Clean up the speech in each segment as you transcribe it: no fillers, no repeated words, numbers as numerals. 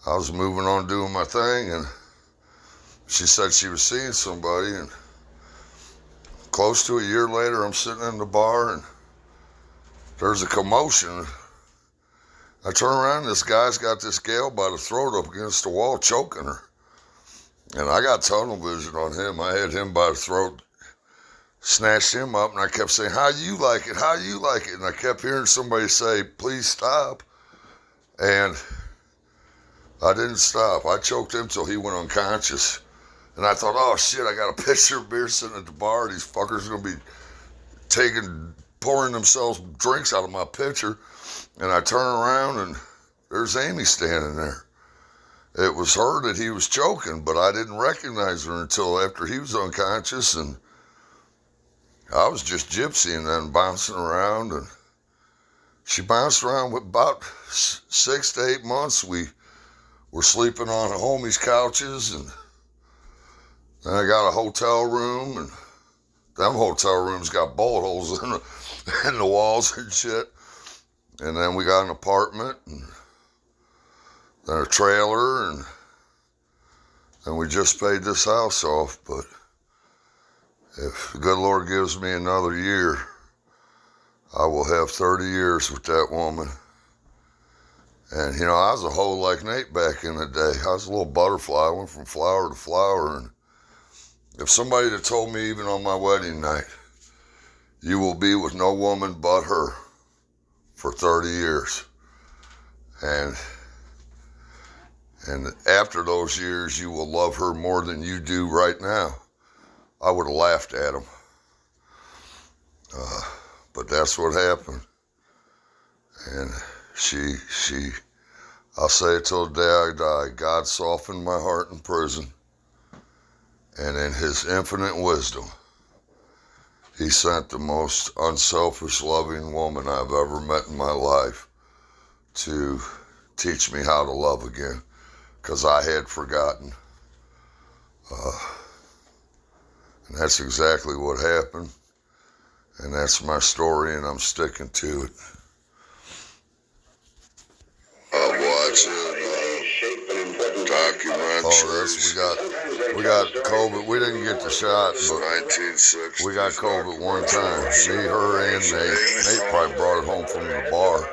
I was moving on doing my thing, and she said she was seeing somebody, and close to a year later, I'm sitting in the bar, and there's a commotion. I turn around, and this guy's got this gal by the throat up against the wall choking her. And I got tunnel vision on him. I had him by the throat, snatched him up, and I kept saying, how you like it, how you like it? And I kept hearing somebody say, please stop. And I didn't stop. I choked him till he went unconscious. And I thought, oh shit, I got a pitcher of beer sitting at the bar. These fuckers are going to be pouring themselves drinks out of my pitcher. And I turn around, and there's Amy standing there. It was her that he was choking, but I didn't recognize her until after he was unconscious, and I was just gypsying and bouncing around, and she bounced around with about 6 to 8 months. We were sleeping on homies' couches, and then I got a hotel room, and them hotel rooms got bullet holes in the walls and shit. And then we got an apartment, and then a trailer, and we just paid this house off. But if the good Lord gives me another year, I will have 30 years with that woman. And, I was a hoe like Nate back in the day. I was a little butterfly. I went from flower to flower. And if somebody had told me even on my wedding night, you will be with no woman but her for 30 years. And after those years, you will love her more than you do right now, I would have laughed at him. But that's what happened. And I'll say it till the day I die, God softened my heart in prison. And in his infinite wisdom, he sent the most unselfish, loving woman I've ever met in my life to teach me how to love again, because I had forgotten. And that's exactly what happened. And that's my story, and I'm sticking to it. I'm watching documentaries. Oh, we got COVID. We didn't get the shot, but 1960. We got COVID one time. Me, her, and Nate. Nate probably brought it home from the bar.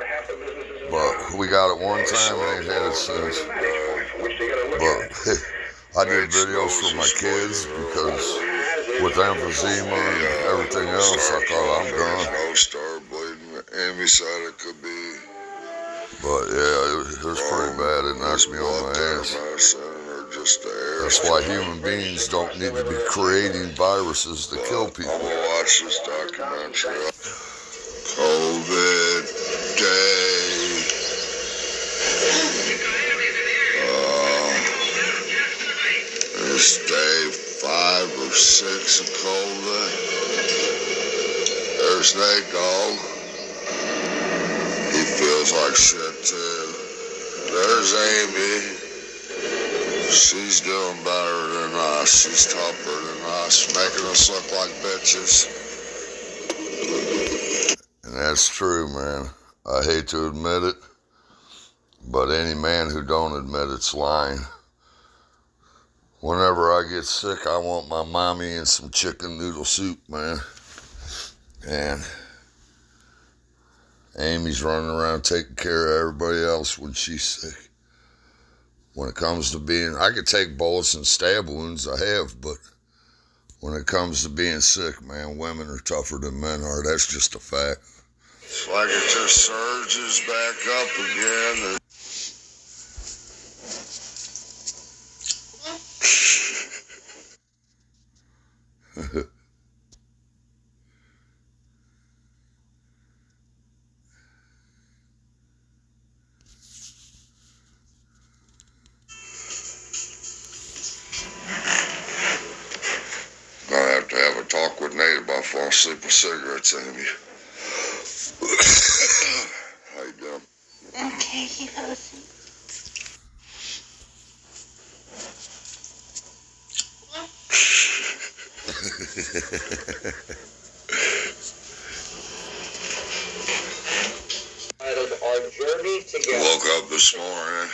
But we got it one time and ain't had it since. But I did videos for my kids because with emphysema and everything else, I thought I'm done. No star bleeding. Amy said it could be. But yeah, it was pretty bad. It knocked me on my ass. That's why human beings don't need to be creating viruses to kill people. I'm gonna watch this documentary. COVID day. It's day 5 or 6 of COVID. There's Nate Dogg. He feels like shit too. There's Amy. She's doing better than us. She's tougher than us, making us look like bitches. And that's true, man. I hate to admit it, but any man who don't admit it's lying. Whenever I get sick, I want my mommy and some chicken noodle soup, man. And Amy's running around taking care of everybody else when she's sick. When it comes to I could take bullets and stab wounds, I have, but when it comes to being sick, man, women are tougher than men are. That's just a fact. It's like it just surges back up again. I have to have a talk with Nate about falling asleep with cigarettes, Amy. How you doing? Okay, you go see. Our journey together. Woke up this morning.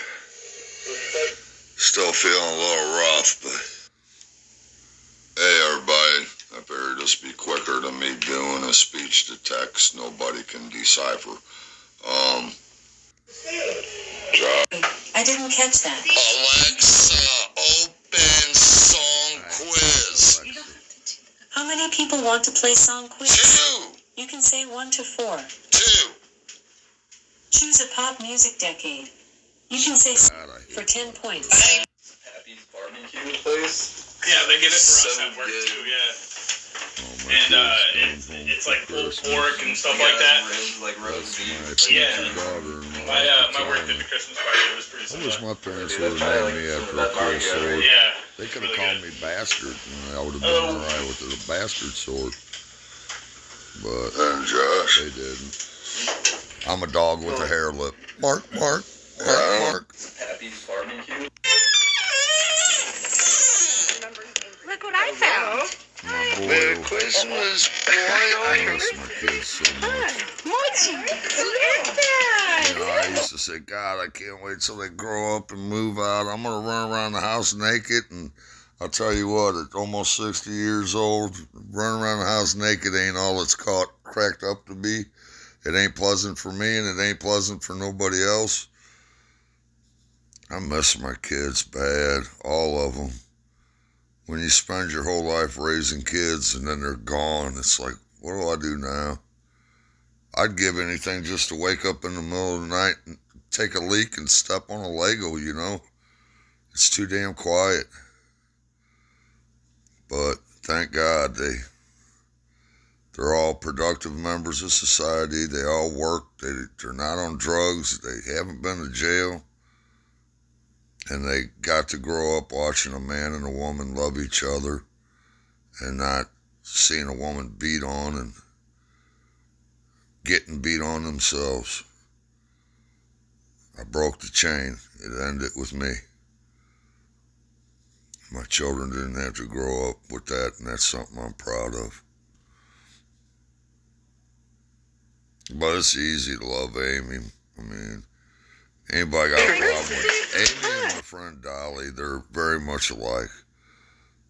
Still feeling a little rough, but hey, everybody. I figured this be quicker than me doing a speech to text nobody can decipher. I didn't catch that. Alexa, open song quiz. You don't have to do that. How many people want to play song quiz? 2. You can say 1 to 4. 2. Choose a pop music decade. You can say for 10 points. Happy's barbecue place. Yeah, they get it for us So at work good. too, yeah. Oh, And it's like pulled pork and stuff like that. Like roast beef. Yeah. My work did the Christmas party. It was pretty I similar. wish my parents would have named me after a cool sword. Yeah. They could have really called good. me bastard, and I would have been alright with the bastard sword. But they didn't. I'm a dog with a hair lip. Mark. Happy's barbecue. Look what I found. My boy, Merry Christmas, I boy. miss my kids so much. Mochi, look at that. You know, I used to say, God, I can't wait till they grow up and move out. I'm going to run around the house naked. And I'll tell you what, at almost 60 years old, running around the house naked ain't all it's cracked up to be. It ain't pleasant for me, and it ain't pleasant for nobody else. I miss my kids bad, all of them. When you spend your whole life raising kids and then they're gone, it's like, what do I do now? I'd give anything just to wake up in the middle of the night and take a leak and step on a Lego, you know? It's too damn quiet. But thank God they're all productive members of society. They all work. They're not on drugs. They haven't been to jail. And they got to grow up watching a man and a woman love each other and not seeing a woman beat on and getting beat on themselves. I broke the chain. It ended with me. My children didn't have to grow up with that, and that's something I'm proud of. But it's easy to love Amy. I mean, anybody got a problem with Amy and my friend Dolly? They're very much alike.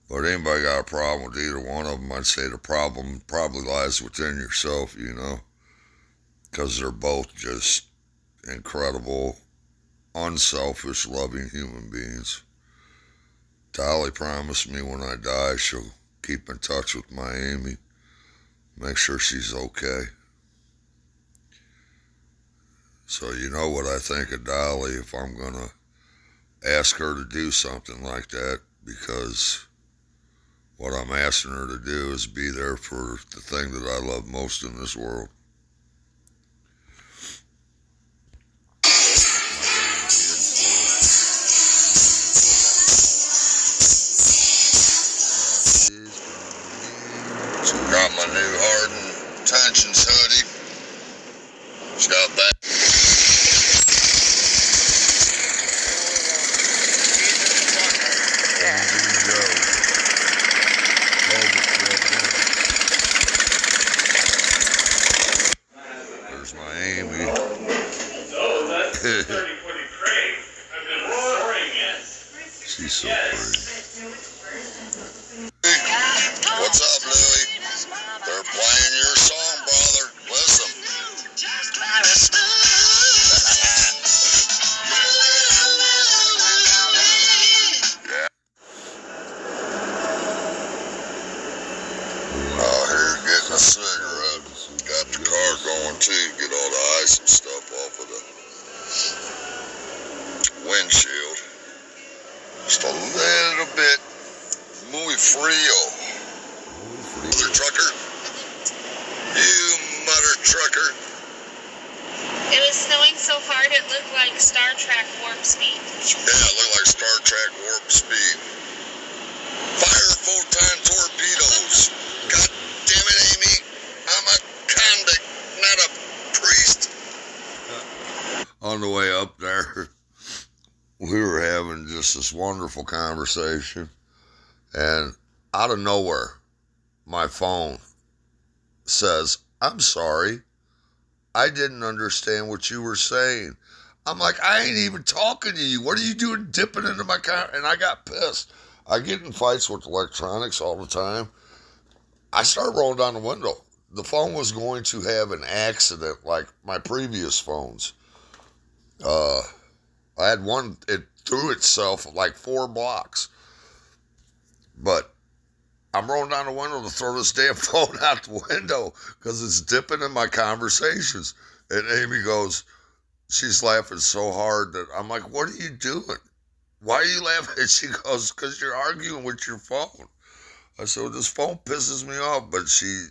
But anybody got a problem with either one of them, I'd say the problem probably lies within yourself, you know, because they're both just incredible, unselfish, loving human beings. Dolly promised me when I die she'll keep in touch with my Amy, make sure she's okay. So you know what I think of Dolly if I'm going to ask her to do something like that, because what I'm asking her to do is be there for the thing that I love most in this world. Got my new Harden Tensions hoodie. It's got that. There's my Amy. Oh, that's pretty great. I've been restoring it. She's so pretty. What's up, Louie? They're playing your song, brother. Listen. Yeah. Out here getting a cigarette. Got the car going too. Get all the ice and stuff off of the windshield. Just a little bit. Muy frio. Mother trucker. You mother trucker. It was snowing so hard it looked like Star Trek warp speed. Yeah, it looked like Star Trek warp speed. Fire full-time torpedoes. God damn it, Amy. I'm a convict, not a priest. On the way up there, we were having just this wonderful conversation. And out of nowhere, my phone says, I'm sorry, I didn't understand what you were saying. I'm like, I ain't even talking to you. What are you doing dipping into my car? And I got pissed. I get in fights with electronics all the time. I started rolling down the window. The phone was going to have an accident like my previous phones. I had one, it threw itself like 4 blocks. But I'm rolling down the window to throw this damn phone out the window because it's dipping in my conversations. And Amy goes, she's laughing so hard that I'm like, what are you doing? Why are you laughing? And she goes, because you're arguing with your phone. I said, well, this phone pisses me off. But she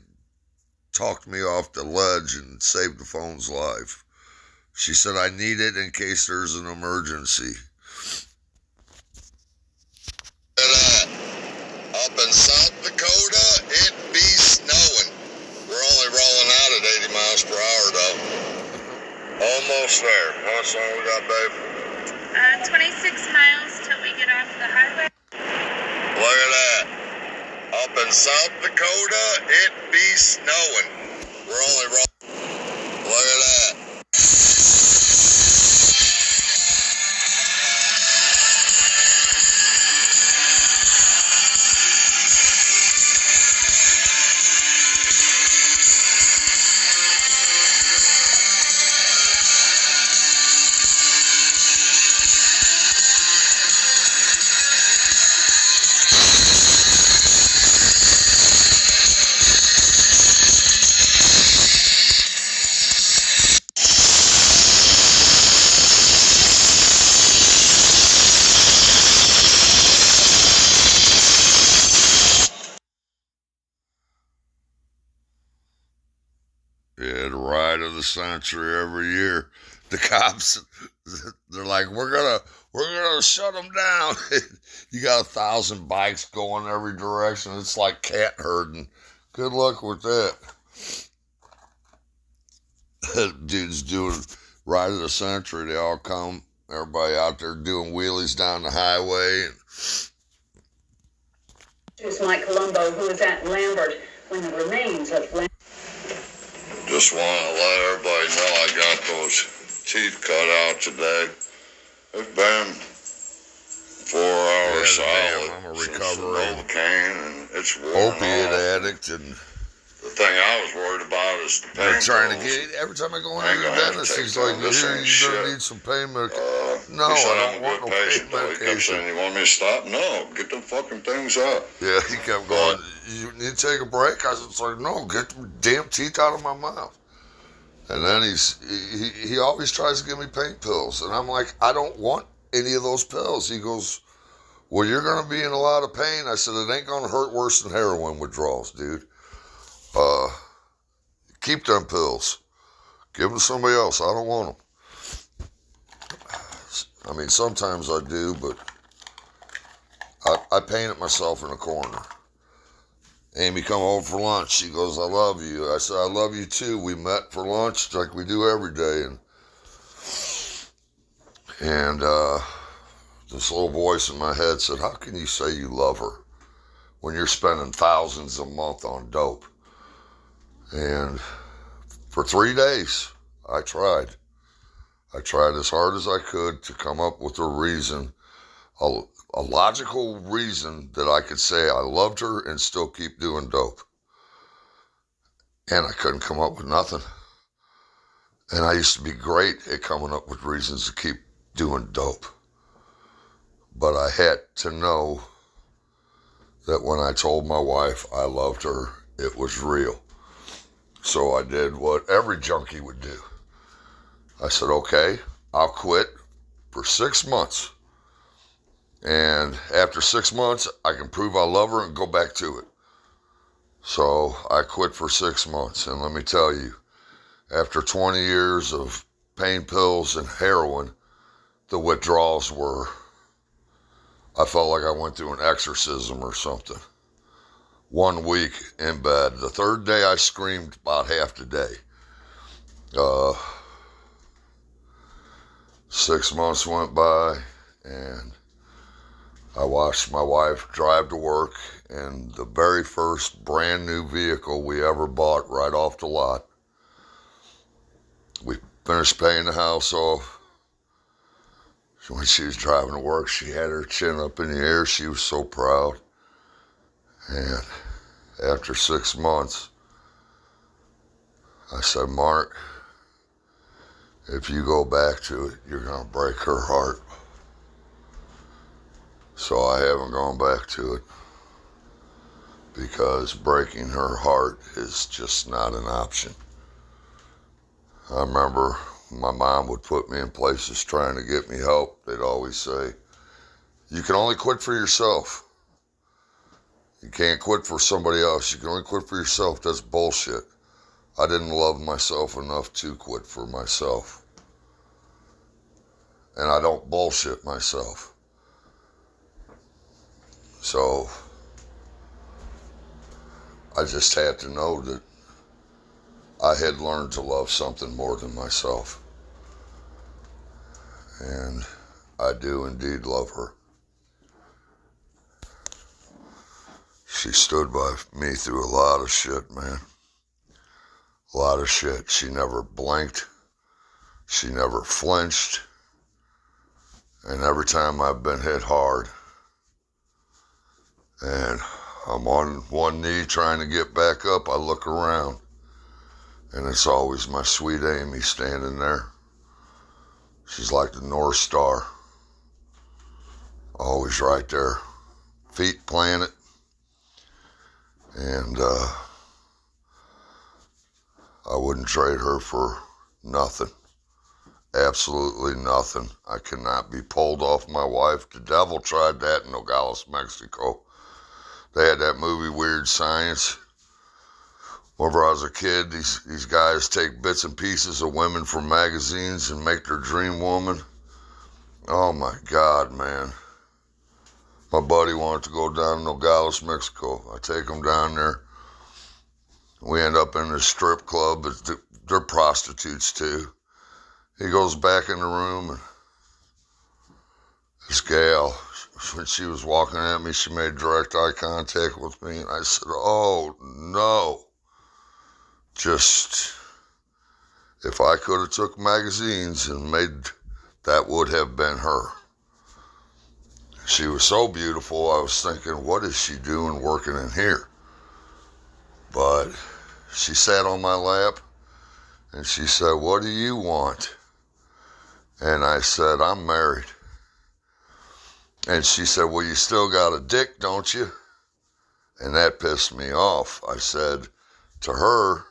talked me off the ledge and saved the phone's life. She said, I need it in case there's an emergency. Up in South Dakota, it be snowing. We're only rolling out at 80 miles per hour, though. Almost there. How much longer we got, babe? 26 miles till we get off the highway. Look at that. Up in South Dakota, it be snowing. We're only rolling. Look at that. Yeah, the ride of the century every year. The cops, they're like, we're gonna shut them down. You got 1,000 bikes going every direction. It's like cat herding. Good luck with that. Dude's doing ride of the century. They all come. Everybody out there doing wheelies down the highway. It's Mike Colombo, who is at Lambert when the remains of Lambert. Just want to let everybody know I got those teeth cut out today. It's been 4 hours solid. I'm a recovering Novocaine, and it's opiate addict, and the thing I was worried about is the pain. They're trying to get every time I go into the dentist, he's like, "You're gonna need some pain medication." No, I don't want no pain medication. He kept saying, "You want me to stop?" No, get them fucking things out. Yeah, he kept going, "You need to take a break?" I was like, "No, get the damn teeth out of my mouth." And then he always tries to give me pain pills, and I'm like, "I don't want any of those pills." He goes, "Well, you're gonna be in a lot of pain." I said, "It ain't gonna hurt worse than heroin withdrawals, dude. Keep them pills. Give them to somebody else. I don't want them." I mean, sometimes I do, but I painted myself in a corner. Amy come over for lunch. She goes, "I love you." I said, "I love you too." We met for lunch like we do every day. And this little voice in my head said, "How can you say you love her when you're spending thousands a month on dope?" And for 3 days, I tried. I tried as hard as I could to come up with a reason, a logical reason that I could say I loved her and still keep doing dope. And I couldn't come up with nothing. And I used to be great at coming up with reasons to keep doing dope. But I had to know that when I told my wife I loved her, it was real. So I did what every junkie would do. I said, "Okay, I'll quit for 6 months. And after 6 months, I can prove I love her and go back to it." So I quit for 6 months. And let me tell you, after 20 years of pain pills and heroin, the withdrawals were, I felt like I went through an exorcism or something. 1 week in bed. The 3rd day, I screamed about half the day. 6 months went by, and I watched my wife drive to work in the very first brand new vehicle we ever bought right off the lot. We finished paying the house off. When she was driving to work, she had her chin up in the air. She was so proud. And after 6 months, I said, Mark, if you go back to it, you're going to break her heart. So I haven't gone back to it because breaking her heart is just not an option. I remember my mom would put me in places trying to get me help. They'd always say, you can only quit for yourself. You can't quit for somebody else. You can only quit for yourself. That's bullshit. I didn't love myself enough to quit for myself. And I don't bullshit myself. So I just had to know that I had learned to love something more than myself. And I do indeed love her. She stood by me through a lot of shit, man. A lot of shit. She never blinked. She never flinched. And every time I've been hit hard, and I'm on one knee trying to get back up, I look around, and it's always my sweet Amy standing there. She's like the North Star. Always right there. Feet planted. And I wouldn't trade her for nothing. Absolutely nothing. I cannot be pulled off my wife. The devil tried that in Nogales, Mexico. They had that movie Weird Science. Whenever I was a kid, these guys take bits and pieces of women from magazines and make their dream woman. Oh my God, man. My buddy wanted to go down to Nogales, Mexico. I take him down there. We end up in a strip club. They're prostitutes too. He goes back in the room, and this gal, when she was walking at me, she made direct eye contact with me, and I said, oh no. Just, if I could have took magazines and made, that would have been her. She was so beautiful, I was thinking, what is she doing working in here? But she sat on my lap, and she said, what do you want? And I said, I'm married. And she said, well, you still got a dick, don't you? And that pissed me off. I said to her,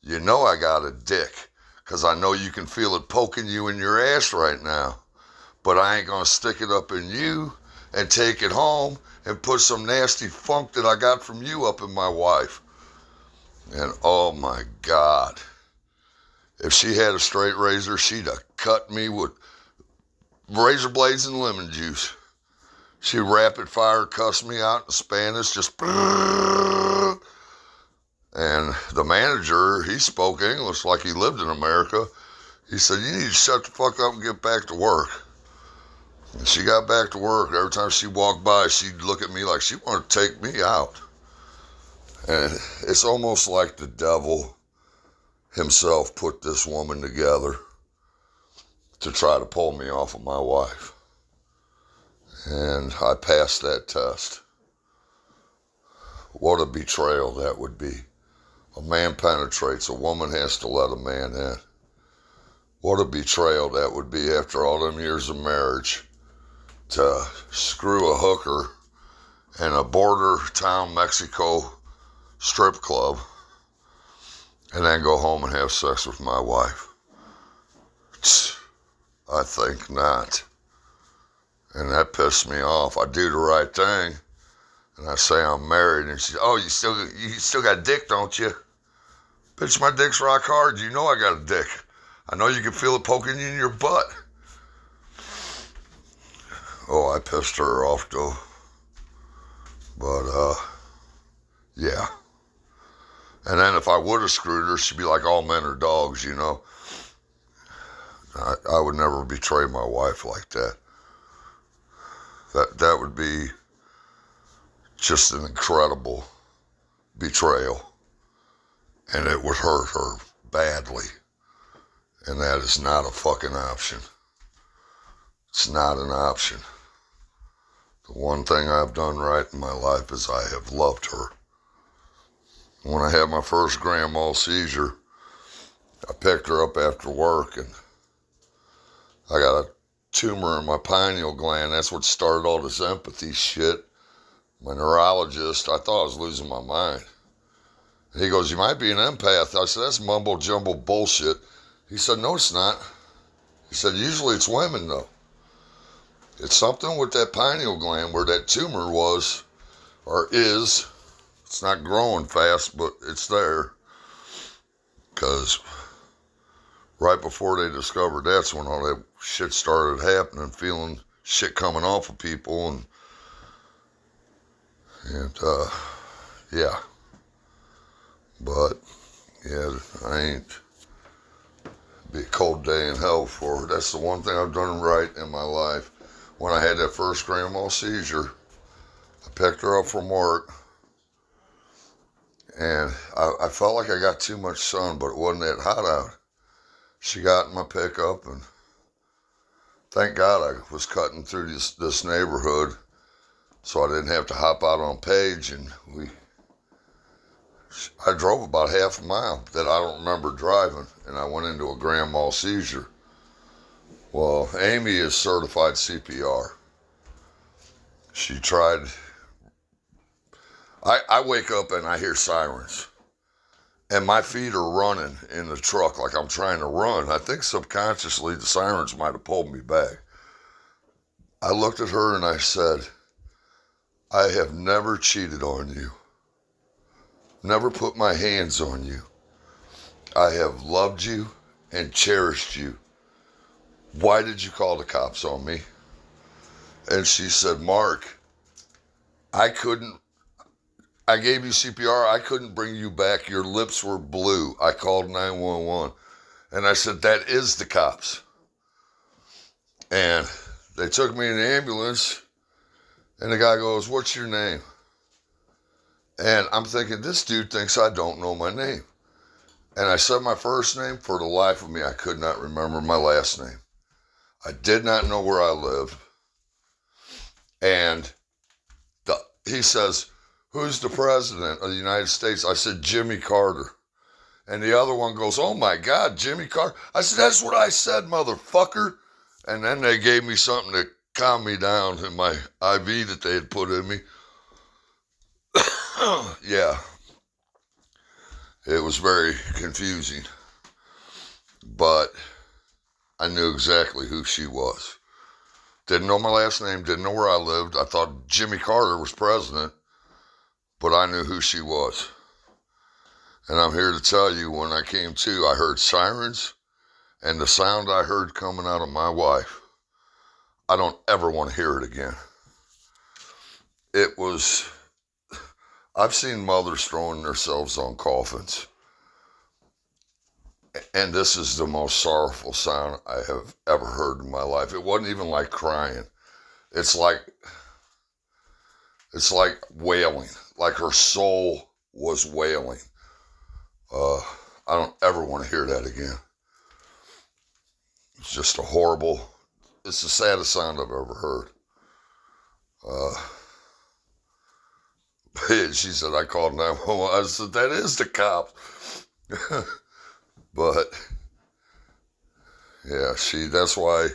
you know I got a dick, because I know you can feel it poking you in your ass right now. But I ain't going to stick it up in you and take it home and put some nasty funk that I got from you up in my wife. And oh my God. If she had a straight razor, she'd have cut me with razor blades and lemon juice. She rapid fire cussed me out in Spanish, just... And the manager, he spoke English like he lived in America. He said, you need to shut the fuck up and get back to work. And she got back to work. Every time she walked by, she'd look at me like she wanted to take me out. And it's almost like the devil himself put this woman together to try to pull me off of my wife. And I passed that test. What a betrayal that would be. A man penetrates, a woman has to let a man in. What a betrayal that would be after all them years of marriage, to screw a hooker in a border town Mexico strip club and then go home and have sex with my wife. I think not. And that pissed me off. I do the right thing. And I say I'm married, and she, oh, you still got a dick, don't you? Bitch, my dick's rock hard. You know I got a dick. I know you can feel it poking you in your butt. Oh, I pissed her off, though. But, yeah. And then if I would have screwed her, she'd be like, all men are dogs, you know. I would never betray my wife like that. That would be just an incredible betrayal. And it would hurt her badly. And that is not a fucking option. It's not an option. The one thing I've done right in my life is I have loved her. When I had my first grand mal seizure, I picked her up after work, and I got a tumor in my pineal gland. That's what started all this empathy shit. My neurologist, I thought I was losing my mind. He goes, you might be an empath. I said, that's mumbo jumbo bullshit. He said, no, it's not. He said, usually it's women, though. It's something with that pineal gland where that tumor was, or is. It's not growing fast, but it's there. Because right before they discovered that's when all that shit started happening, feeling shit coming off of people, and yeah. But, yeah, I ain't be a cold day in hell for her. That's the one thing I've done right in my life. When I had that first grand mal seizure, I picked her up from work, and I felt like I got too much sun, but it wasn't that hot out. She got in my pickup, and thank God I was cutting through this neighborhood, so I didn't have to hop out on Page, and I drove about half a mile that I don't remember driving, and I went into a grand mal seizure. Well, Amy is certified CPR. She tried. I wake up and I hear sirens, and my feet are running in the truck like I'm trying to run. I think subconsciously the sirens might have pulled me back. I looked at her and I said, I have never cheated on you. Never put my hands on you. I have loved you and cherished you. Why did you call the cops on me? And she said, Mark, I gave you CPR. I couldn't bring you back. Your lips were blue. I called 911. And I said, that is the cops. And they took me in the ambulance, and the guy goes, what's your name? And I'm thinking, this dude thinks I don't know my name. And I said my first name. For the life of me, I could not remember my last name. I did not know where I lived. And he says, who's the president of the United States? I said, Jimmy Carter. And the other one goes, oh my God, Jimmy Carter. I said, that's what I said, motherfucker. And then they gave me something to calm me down in my IV that they had put in me. Yeah. It was very confusing. But I knew exactly who she was. Didn't know my last name, didn't know where I lived. I thought Jimmy Carter was president, but I knew who she was. And I'm here to tell you, when I came to, I heard sirens, and the sound I heard coming out of my wife, I don't ever want to hear it again. It was, I've seen mothers throwing themselves on coffins. And this is the most sorrowful sound I have ever heard in my life. It wasn't even like crying. It's like wailing, like her soul was wailing. I don't ever want to hear that again. It's just it's the saddest sound I've ever heard. She said, I called 911. I said, that is the cops. But, yeah, that's why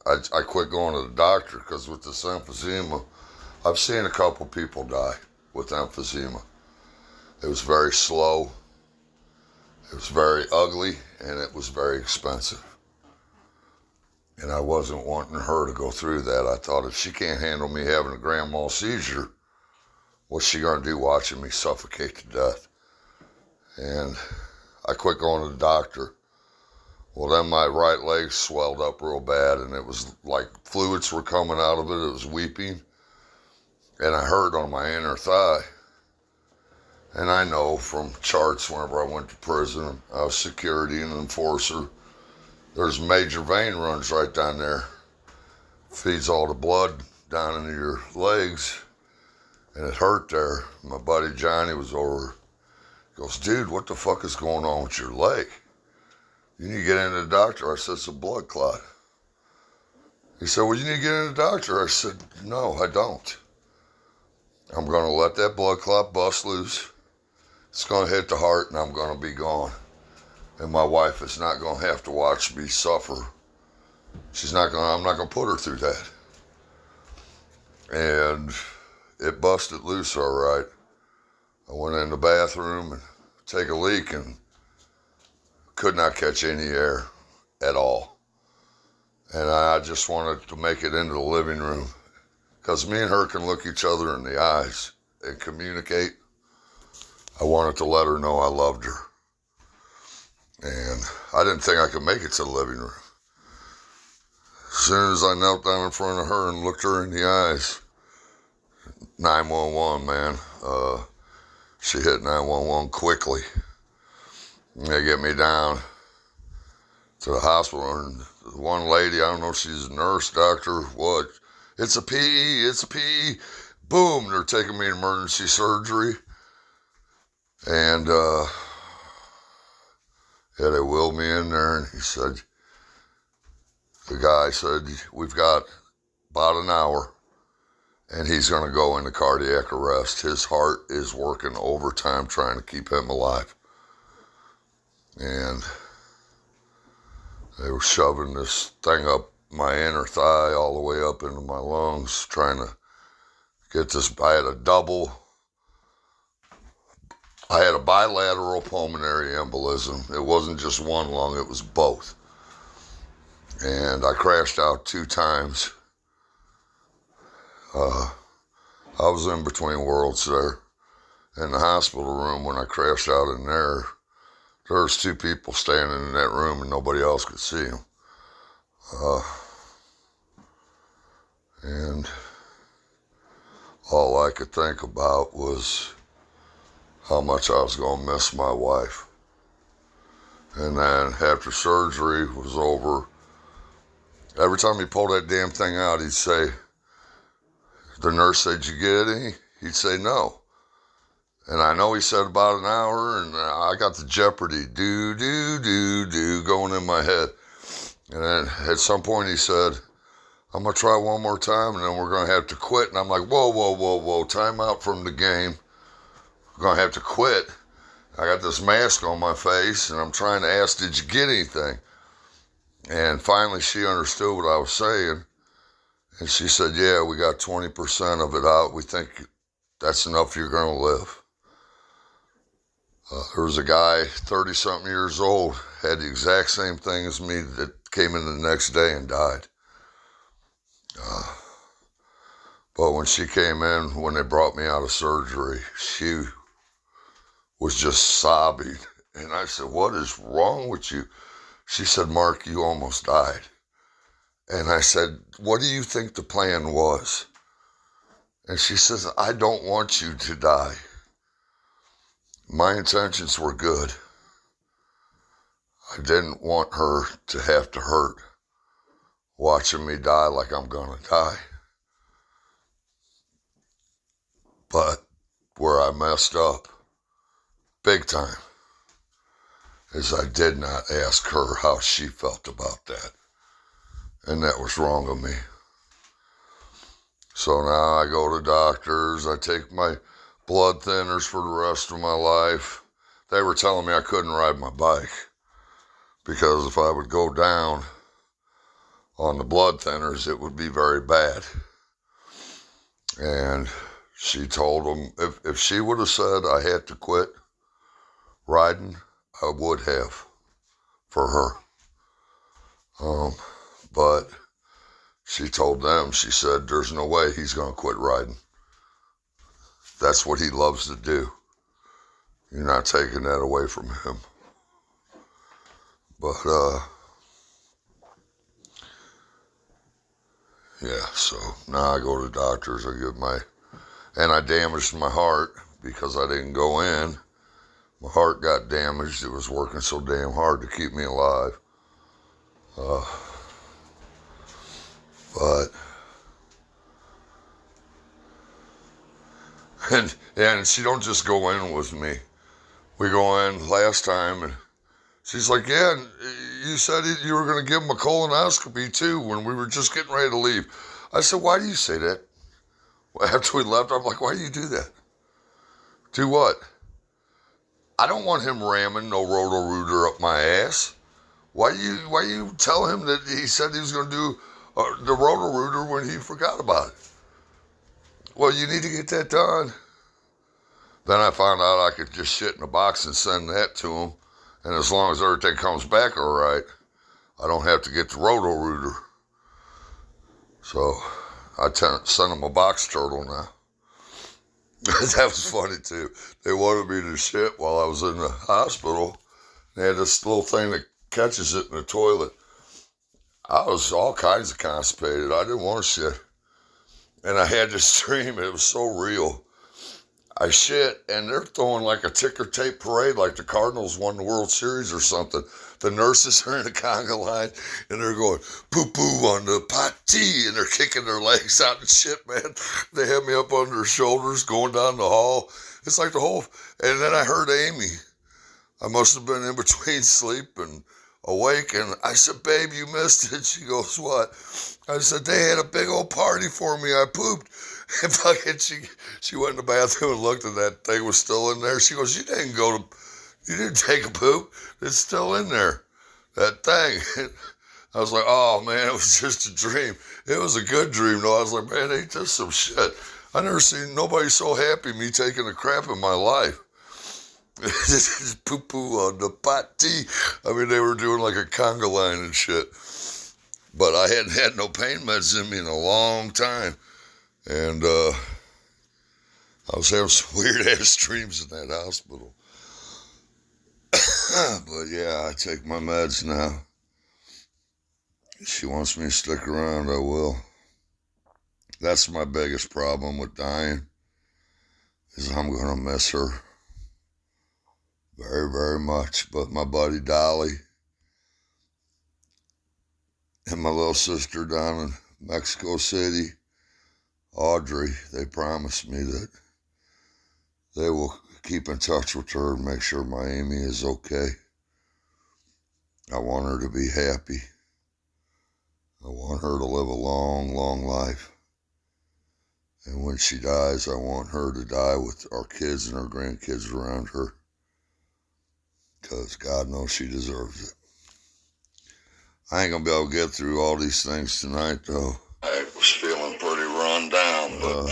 I quit going to the doctor, because with this emphysema, I've seen a couple people die with emphysema. It was very slow, it was very ugly, and it was very expensive. And I wasn't wanting her to go through that. I thought, if she can't handle me having a grand mal seizure, what's she going to do watching me suffocate to death? And I quit going to the doctor. Well, then my right leg swelled up real bad, and it was like fluids were coming out of it. It was weeping. And I hurt on my inner thigh. And I know from charts, whenever I went to prison, I was security and enforcer, there's major vein runs right down there. Feeds all the blood down into your legs. And it hurt there. My buddy Johnny was over. He goes, dude, what the fuck is going on with your leg? You need to get into the doctor. I said, it's a blood clot. He said, well, you need to get into the doctor. I said, no, I don't. I'm going to let that blood clot bust loose. It's going to hit the heart, and I'm going to be gone. And my wife is not going to have to watch me suffer. I'm not going to put her through that. And it busted loose all right. I went in the bathroom and take a leak and could not catch any air at all. And I just wanted to make it into the living room because me and her can look each other in the eyes and communicate. I wanted to let her know I loved her. And I didn't think I could make it to the living room. As soon as I knelt down in front of her and looked her in the eyes, 911, man. She hit 911 quickly. And they get me down to the hospital. And one lady, I don't know if she's a nurse, doctor, what. It's a PE. Boom, they're taking me to emergency surgery. And, yeah, they wheeled me in there, and the guy said, we've got about an hour, and he's going to go into cardiac arrest. His heart is working overtime trying to keep him alive. And they were shoving this thing up my inner thigh all the way up into my lungs, trying to get this. I had a bilateral pulmonary embolism. It wasn't just one lung, it was both. And I crashed out 2 times. I was in between worlds there. In the hospital room, when I crashed out in there was 2 people standing in that room and nobody else could see them. And all I could think about was how much I was going to miss my wife. And then after surgery was over, every time he pulled that damn thing out, he'd say, the nurse said, did you get any? He'd say, no. And I know he said about an hour, and I got the Jeopardy, do, going in my head. And then at some point he said, I'm going to try one more time, and then we're going to have to quit. And I'm like, whoa, time out from the game. We're going to have to quit. I got this mask on my face, and I'm trying to ask, did you get anything? And finally she understood what I was saying. And she said, yeah, we got 20% of it out. We think that's enough you're going to live. There was a guy, 30-something years old, had the exact same thing as me that came in the next day and died. But when she came in, when they brought me out of surgery, she was just sobbing. And I said, what is wrong with you? She said, Mark, you almost died. And I said, what do you think the plan was? And she says, I don't want you to die. My intentions were good. I didn't want her to have to hurt watching me die like I'm gonna die. But where I messed up, big time, is I did not ask her how she felt about that. And that was wrong of me. So now I go to doctors, I take my blood thinners for the rest of my life. They were telling me I couldn't ride my bike because if I would go down on the blood thinners, it would be very bad. And she told them if she would have said I had to quit riding, I would have for her. But she told them, she said, there's no way he's going to quit riding. That's what he loves to do. You're not taking that away from him. But, yeah, so now I go to doctors, and I damaged my heart because I didn't go in. My heart got damaged. It was working so damn hard to keep me alive. And she don't just go in with me. We go in last time, and she's like, yeah, you said you were going to give him a colonoscopy too when we were just getting ready to leave. I said, why do you say that? After we left, I'm like, why do you do that? Do what? I don't want him ramming no Roto-Rooter up my ass. Why you tell him that he said he was going to do the Roto-Rooter when he forgot about it? Well, you need to get that done. Then I found out I could just shit in a box and send that to him. And as long as everything comes back all right, I don't have to get the Roto-Rooter. So I send him a box turtle now. That was funny too. They wanted me to shit while I was in the hospital. They had this little thing that catches it in the toilet. I was all kinds of constipated. I didn't want to shit. And I had this dream. It was so real. I shit, and they're throwing like a ticker tape parade, like the Cardinals won the World Series or something. The nurses are in the conga line, and they're going, poo-poo on the potty, and they're kicking their legs out and shit, man. They have me up on their shoulders going down the hall. It's like the whole, and then I heard Amy. I must have been in between sleep and awake, and I said, babe, you missed it. She goes, what? I said, they had a big old party for me. I pooped. And fucking she went in the bathroom and looked, and that thing was still in there. She goes, you didn't take a poop. It's still in there, that thing. I was like, oh man, it was just a dream. It was a good dream though. I was like, man, ain't this some shit? I never seen nobody so happy me taking a crap in my life. Just poo-poo on the potty. I mean, they were doing like a conga line and shit. But I hadn't had no pain meds in me in a long time. And I was having some weird-ass dreams in that hospital. But yeah, I take my meds now. If she wants me to stick around, I will. That's my biggest problem with dying, is I'm going to miss her very, very much. But my buddy Dolly and my little sister down in Mexico City, Audrey, they promised me that they will keep in touch with her and make sure my Amy is okay. I want her to be happy. I want her to live a long, long life. And when she dies, I want her to die with our kids and our grandkids around her. Because God knows she deserves it. I ain't going to be able to get through all these things tonight, though. I was feeling pretty run down, but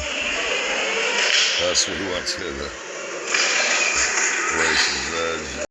that's what we went to the race's edge.